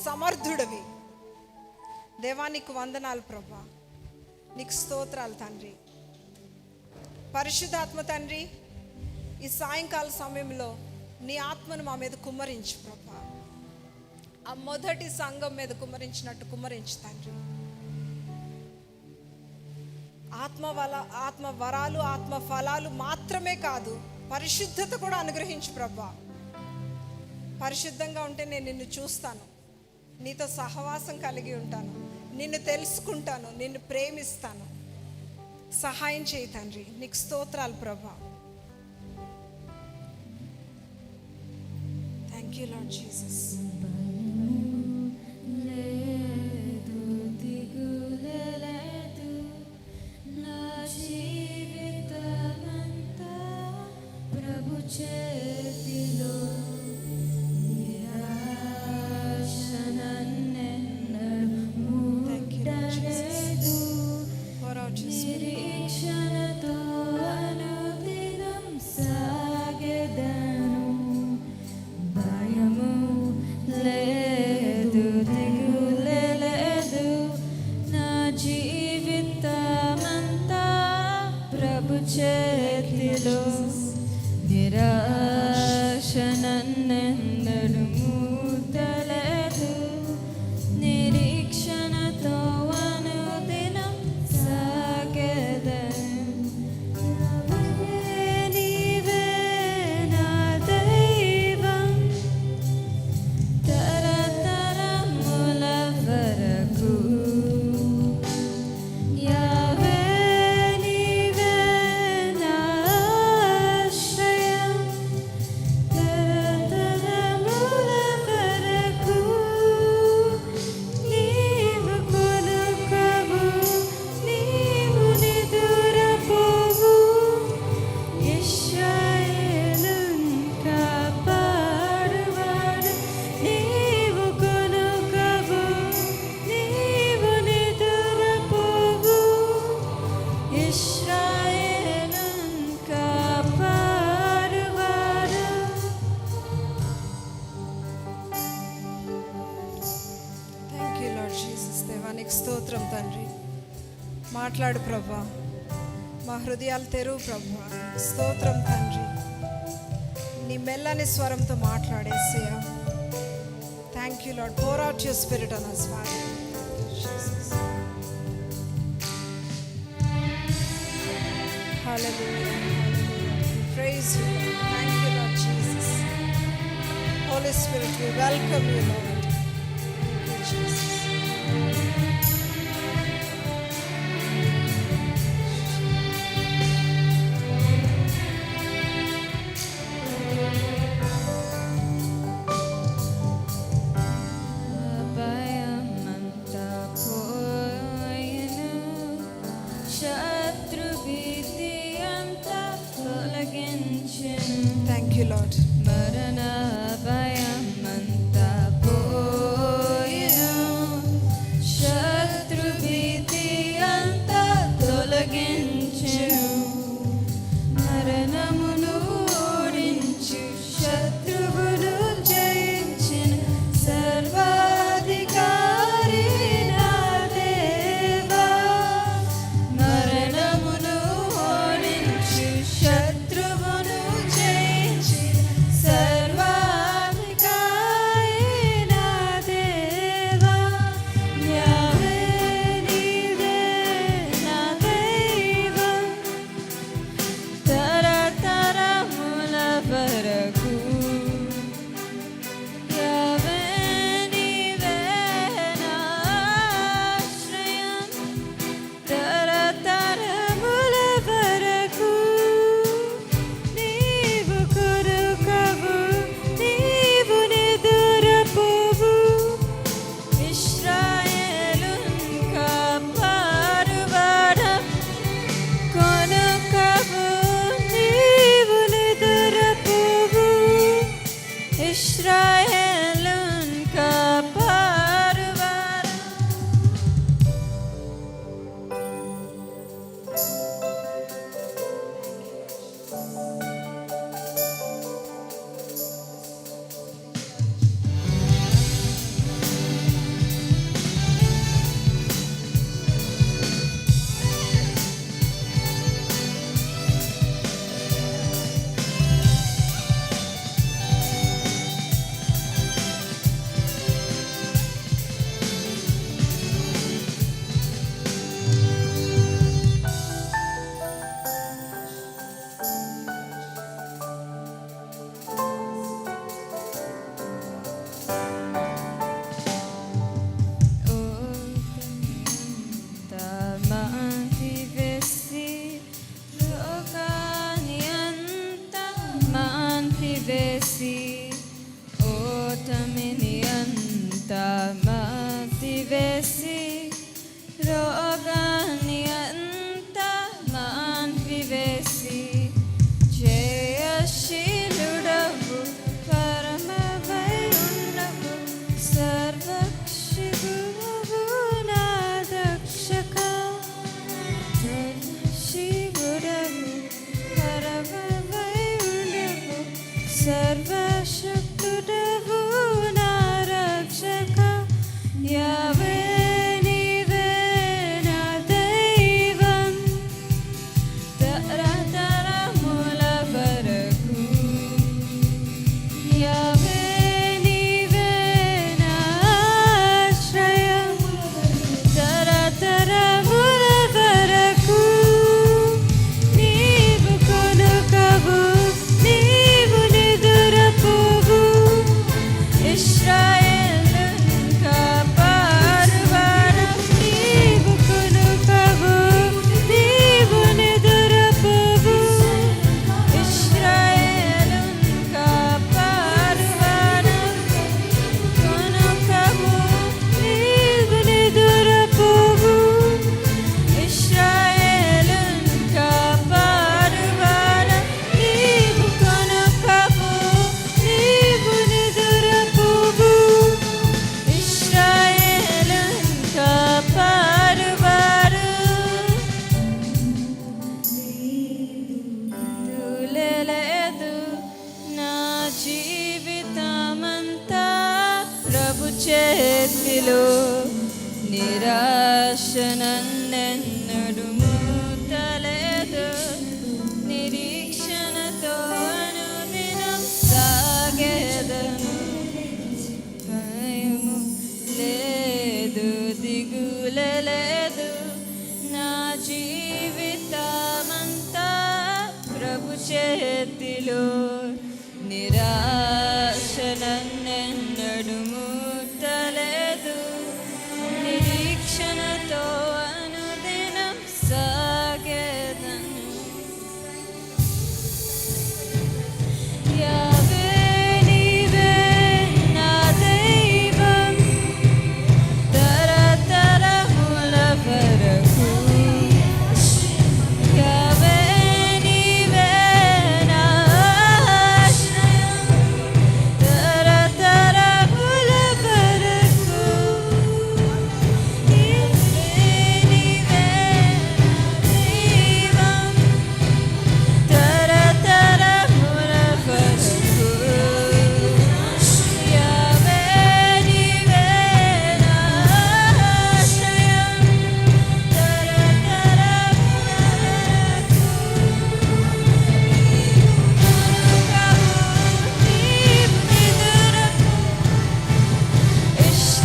సమర్థుడివి. దేవా నీకు వందనాలు ప్రభా, నీకు స్తోత్రాలు తండ్రి. పరిశుద్ధాత్మ తండ్రి, ఈ సాయంకాల సమయంలో నీ ఆత్మను మా మీద కుమ్మరించు ప్రభా. ఆ మొదటి సంఘం మీద కుమ్మరించినట్టు కుమ్మరించు తండ్రి. ఆత్మ వరాలు, ఆత్మ ఫలాలు మాత్రమే కాదు, పరిశుద్ధత కూడా అనుగ్రహించు ప్రభా. పరిశుద్ధంగా ఉంటే నేను నిన్ను చూస్తాను, నీతో సహవాసం కలిగి ఉంటాను, నిన్ను తెలుసుకుంటాను, నిన్ను ప్రేమిస్తాను. సహాయం చేయి తండ్రి. నీకు స్తోత్రాలు ప్రభా. Thank you lord Jesus. స్తోత్రం తండ్రి. మాట్లాడు ప్రభా, మా హృదయాలు తెరువు ప్రభా. స్తోత్రం తండ్రి, నీ మెల్లని స్వరంతో మాట్లాడేసేయా. Thank you lord. pour out your spirit on us, Father. Jesus. Hallelujah. Hallelujah. Praise you, Lord. Thank you, Lord Jesus. Holy Spirit, we welcome you, Lord. Thank you, Jesus. Thank you, Lord. మాన్పివేసి రోగాన్ని అంతా మాన్పివేసి జయశీలుడవు పరమవై ఉన్నవు సర్వశివుడవు నా రక్షక శివుడవు పరమవై ఉన్నవు సర్వశక్తుడవు నా రక్షక యావే నీవే నా దైవం తరతరముల వరకు యావే నీవే నా ఆశ్రయం తరతరముల వరకు నీవు కొనుకవు నీవు నిదురపోవు ఇశ్రాయేలును కాపాడువాడా నీవు కొనుకవు నీవు నిదురపోవు ఇశ్రాయేలును కాపాడువాడా కొనుకవు నీవు నిదురపోవు ఇశ్రాయేలును కాపాడువాడా నీవు కొనుకవు నీవు నిదురపోవు ఇశ్రాయేలును కాపాడువాడు లేదు నా జీవితమంతా ప్రభు చేతిలో నిరాశ నన్నెన్నడు మూతలేదు నిరీక్షణతో అనుదినం సాగేదను భయము లేదు దిగులు లేదు నా జీవితమంతా ప్రభు చేతిలో నిరాశ నన్నెన్నడు ముట్టలేదు నిరీక్షణతో అనుదినం సాగేదను యావే నీవే నా దైవం తరతరముల వరకు యావే నీవే నా ఆశ్రయం తరతరముల వరకు నీవే నీవే నా దైవం తరతరముల వరకు యావే నీవే నా ఆశ్రయం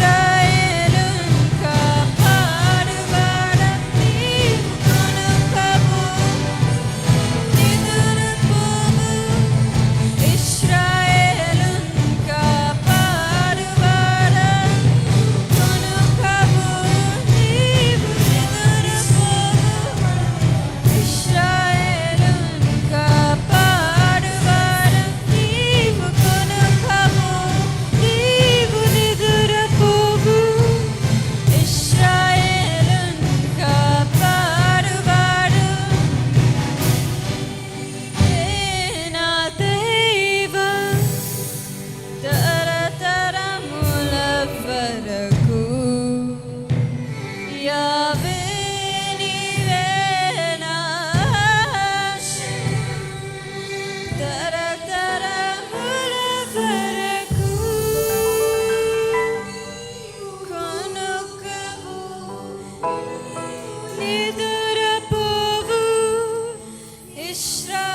ఇశ్రాయేలును కాపాడువాడా నీవు కొనుకవు నిదురపోవు ఇశ్రాయేలును కాపాడువాడా కొనుకవు నీవు నిదురపోవు ఇశ్రాయేలును కాపాడువాడా నీవు కొనుకవు నీవు నిదురపోవు ఇశ్రాయేలును కాపాడువాడు నా దైవం తరతరముల వరకు యావే నీవే నా ఆశ్రయం తరతరముల వరకు కొనుకవు నిదురపోవు ఇశ్రాయేలును